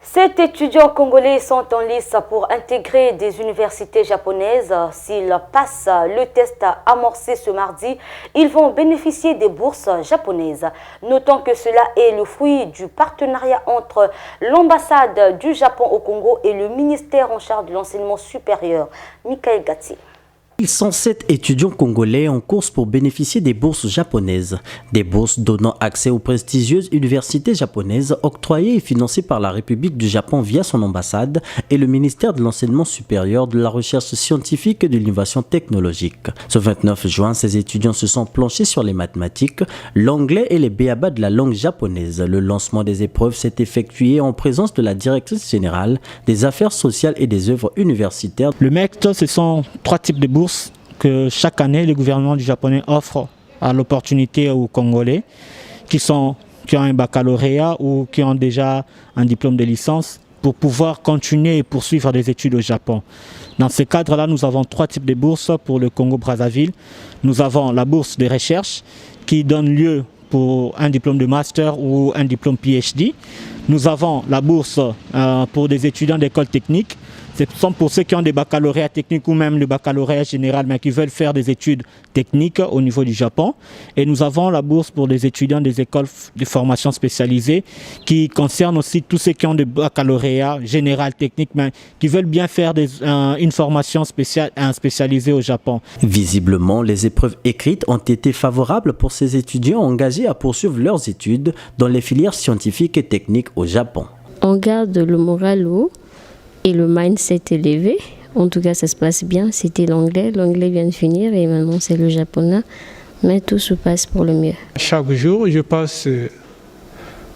7 étudiants congolais sont en lice pour intégrer des universités japonaises. S'ils passent le test amorcé ce mardi, ils vont bénéficier des bourses japonaises. Notons que cela est le fruit du partenariat entre l'ambassade du Japon au Congo et le ministère en charge de l'enseignement supérieur, Michael Gatti. Ils sont 7 étudiants congolais en course pour bénéficier des bourses japonaises. Des bourses donnant accès aux prestigieuses universités japonaises octroyées et financées par la République du Japon via son ambassade et le ministère de l'enseignement supérieur, de la recherche scientifique et de l'innovation technologique. Ce 29 juin, ces étudiants se sont penchés sur les mathématiques, l'anglais et les b.a.-ba de la langue japonaise. Le lancement des épreuves s'est effectué en présence de la directrice générale des affaires sociales et des œuvres universitaires. Le MECT, ce sont 3 types de bourses que chaque année le gouvernement du Japonais offre à l'opportunité aux Congolais qui ont un baccalauréat ou qui ont déjà un diplôme de licence pour pouvoir continuer et poursuivre des études au Japon. Dans ce cadre-là, nous avons 3 types de bourses pour le Congo-Brazzaville. Nous avons la bourse de recherche qui donne lieu pour un diplôme de master ou un diplôme PhD. Nous avons la bourse pour des étudiants d'école technique. Ce sont pour ceux qui ont des baccalauréats techniques ou même le baccalauréat général, mais qui veulent faire des études techniques au niveau du Japon. Et nous avons la bourse pour les étudiants des écoles de formation spécialisées, qui concerne aussi tous ceux qui ont des baccalauréats général technique, mais qui veulent bien faire une formation spécialisée au Japon. Visiblement, les épreuves écrites ont été favorables pour ces étudiants engagés à poursuivre leurs études dans les filières scientifiques et techniques au Japon. On garde le moral haut et le mindset élevé. En tout cas, ça se passe bien. C'était l'anglais. L'anglais vient de finir et maintenant c'est le japonais. Mais tout se passe pour le mieux. Chaque jour, je passe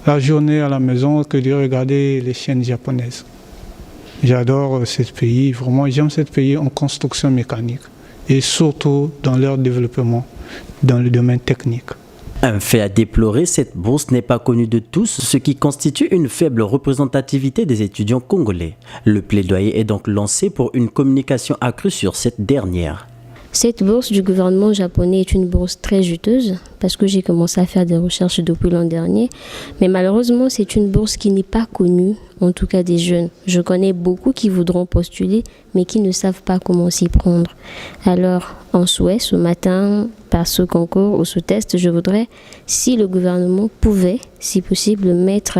la journée à la maison que de regarder les chaînes japonaises. J'adore ce pays. Vraiment, j'aime ce pays en construction mécanique et surtout dans leur développement dans le domaine technique. Un fait à déplorer, cette bourse n'est pas connue de tous, ce qui constitue une faible représentativité des étudiants congolais. Le plaidoyer est donc lancé pour une communication accrue sur cette dernière. Cette bourse du gouvernement japonais est une bourse très juteuse parce que j'ai commencé à faire des recherches depuis l'an dernier. Mais malheureusement, c'est une bourse qui n'est pas connue, en tout cas des jeunes. Je connais beaucoup qui voudront postuler, mais qui ne savent pas comment s'y prendre. Alors, en souhait, ce matin, par ce concours ou ce test, je voudrais, si le gouvernement pouvait, si possible, mettre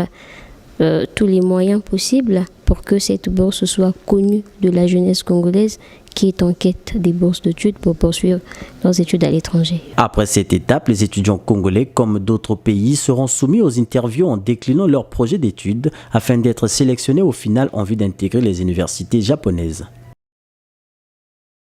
tous les moyens possibles pour que cette bourse soit connue de la jeunesse congolaise qui est en quête des bourses d'études pour poursuivre leurs études à l'étranger. Après cette étape, les étudiants congolais, comme d'autres pays, seront soumis aux interviews en déclinant leur projet d'études afin d'être sélectionnés au final en vue d'intégrer les universités japonaises.